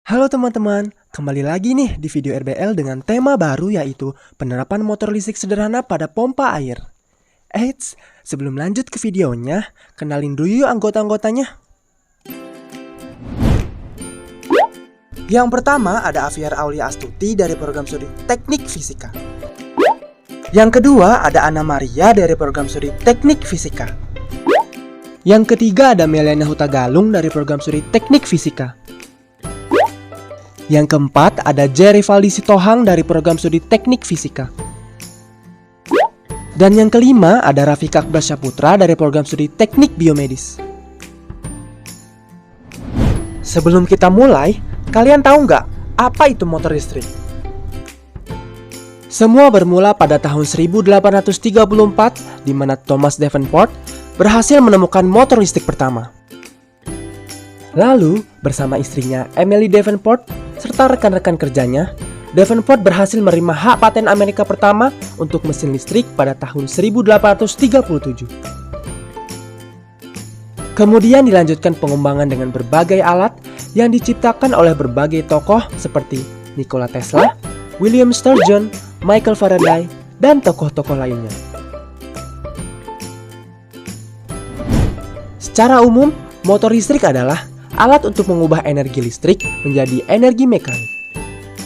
Halo teman-teman, kembali lagi nih di video RBL dengan tema baru yaitu penerapan motor listrik sederhana pada pompa air. Eits, sebelum lanjut ke videonya, kenalin dulu yuk anggota-anggotanya. Yang pertama ada Afiar Aulia Astuti dari program studi Teknik Fisika. Yang kedua ada Ana Maria dari program studi Teknik Fisika. Yang ketiga ada Melena Hutagalung dari program studi Teknik Fisika. Yang keempat ada Jerry Valdi Sitohang dari program studi Teknik Fisika. Dan yang kelima ada Rafika Akbar Syaputra dari program studi Teknik Biomedis. Sebelum kita mulai, kalian tahu nggak apa itu motor listrik? Semua bermula pada tahun 1834 di mana Thomas Davenport berhasil menemukan motor listrik pertama. Lalu, bersama istrinya Emily Davenport serta rekan-rekan kerjanya, Davenport berhasil menerima hak paten Amerika pertama untuk mesin listrik pada tahun 1837. Kemudian dilanjutkan pengembangan dengan berbagai alat yang diciptakan oleh berbagai tokoh seperti Nikola Tesla, William Sturgeon, Michael Faraday, dan tokoh-tokoh lainnya. Secara umum, motor listrik adalah alat untuk mengubah energi listrik menjadi energi mekanik.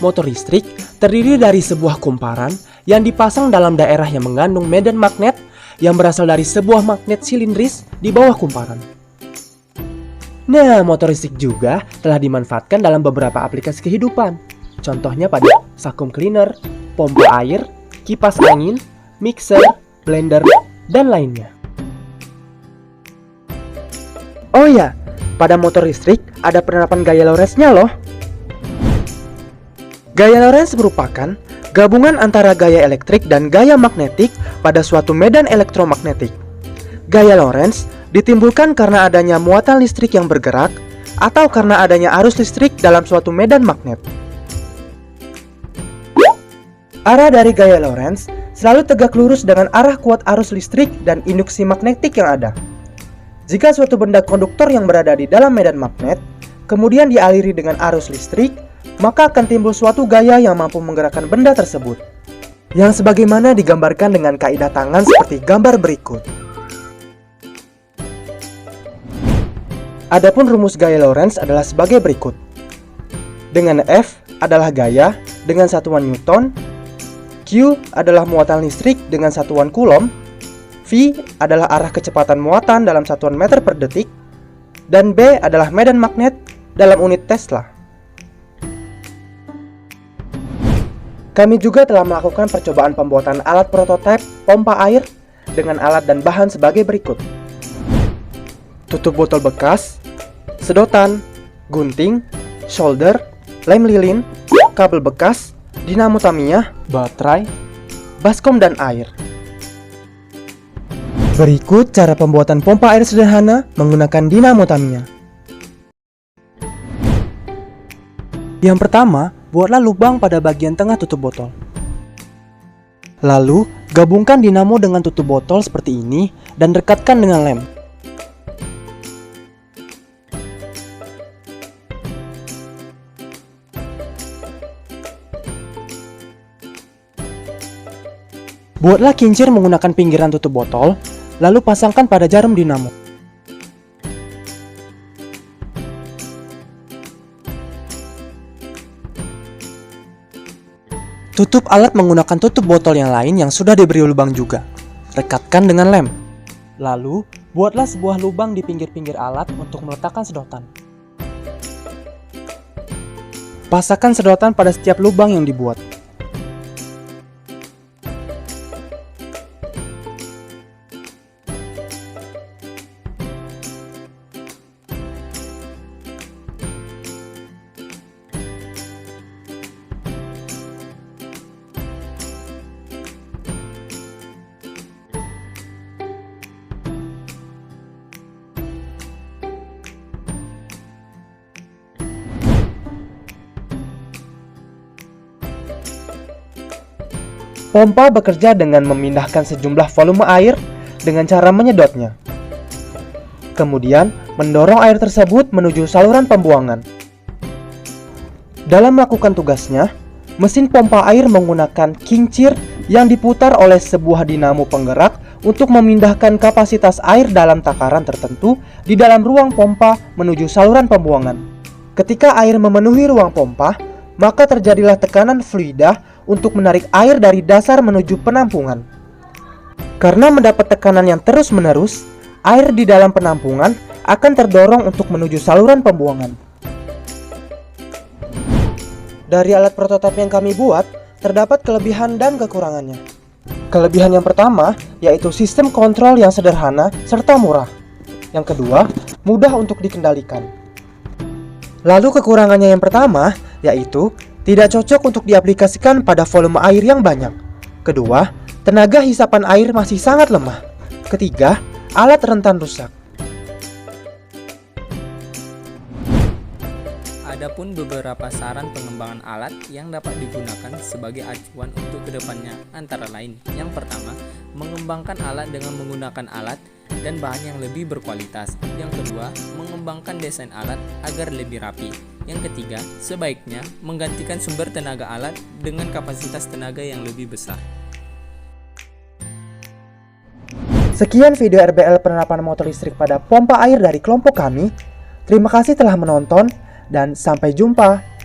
Motor listrik terdiri dari sebuah kumparan yang dipasang dalam daerah yang mengandung medan magnet yang berasal dari sebuah magnet silindris di bawah kumparan. Nah, motor listrik juga telah dimanfaatkan dalam beberapa aplikasi kehidupan. Contohnya pada vacuum cleaner, pompa air, kipas angin, mixer, blender, dan lainnya. Oh ya, pada motor listrik ada penerapan gaya Lorentz-nya loh. Gaya Lorentz merupakan gabungan antara gaya elektrik dan gaya magnetik pada suatu medan elektromagnetik. Gaya Lorentz ditimbulkan karena adanya muatan listrik yang bergerak atau karena adanya arus listrik dalam suatu medan magnet. Arah dari gaya Lorentz selalu tegak lurus dengan arah kuat arus listrik dan induksi magnetik yang ada. Jika suatu benda konduktor yang berada di dalam medan magnet kemudian dialiri dengan arus listrik, maka akan timbul suatu gaya yang mampu menggerakkan benda tersebut, yang sebagaimana digambarkan dengan kaidah tangan seperti gambar berikut. Adapun rumus gaya Lorentz adalah sebagai berikut. Dengan F adalah gaya dengan satuan Newton, Q adalah muatan listrik dengan satuan Coulomb, V adalah arah kecepatan muatan dalam satuan meter per detik, dan B adalah medan magnet dalam unit Tesla. Kami juga telah melakukan percobaan pembuatan alat prototipe pompa air dengan alat dan bahan sebagai berikut. Tutup botol bekas, sedotan, gunting, solder, lem lilin, kabel bekas, dinamo Tamiya, baterai, baskom, dan air. Berikut cara pembuatan pompa air sederhana menggunakan dinamo Tamiya. Yang pertama, buatlah lubang pada bagian tengah tutup botol. Lalu, gabungkan dinamo dengan tutup botol seperti ini dan rekatkan dengan lem. Buatlah kincir menggunakan pinggiran tutup botol, lalu pasangkan pada jarum dinamo. Tutup alat menggunakan tutup botol yang lain yang sudah diberi lubang juga. Rekatkan dengan lem. Lalu, buatlah sebuah lubang di pinggir-pinggir alat untuk meletakkan sedotan. Pasangkan sedotan pada setiap lubang yang dibuat. Pompa bekerja dengan memindahkan sejumlah volume air dengan cara menyedotnya. Kemudian, mendorong air tersebut menuju saluran pembuangan. Dalam melakukan tugasnya, mesin pompa air menggunakan kincir yang diputar oleh sebuah dinamo penggerak untuk memindahkan kapasitas air dalam takaran tertentu di dalam ruang pompa menuju saluran pembuangan. Ketika air memenuhi ruang pompa, maka terjadilah tekanan fluida untuk menarik air dari dasar menuju penampungan. Karena mendapat tekanan yang terus-menerus, air di dalam penampungan akan terdorong untuk menuju saluran pembuangan. Dari alat prototipe yang kami buat, terdapat kelebihan dan kekurangannya. Kelebihan yang pertama yaitu sistem kontrol yang sederhana serta murah. Yang kedua, mudah untuk dikendalikan. Lalu kekurangannya yang pertama yaitu tidak cocok untuk diaplikasikan pada volume air yang banyak. Kedua, tenaga hisapan air masih sangat lemah. Ketiga, alat rentan rusak. Adapun beberapa saran pengembangan alat yang dapat digunakan sebagai acuan untuk kedepannya antara lain. Yang pertama, mengembangkan alat dengan menggunakan alat dan bahan yang lebih berkualitas. Yang kedua, mengembangkan desain alat agar lebih rapi. Yang ketiga, sebaiknya menggantikan sumber tenaga alat dengan kapasitas tenaga yang lebih besar. Sekian video RBL penerapan motor listrik pada pompa air dari kelompok kami. Terima kasih telah menonton dan sampai jumpa.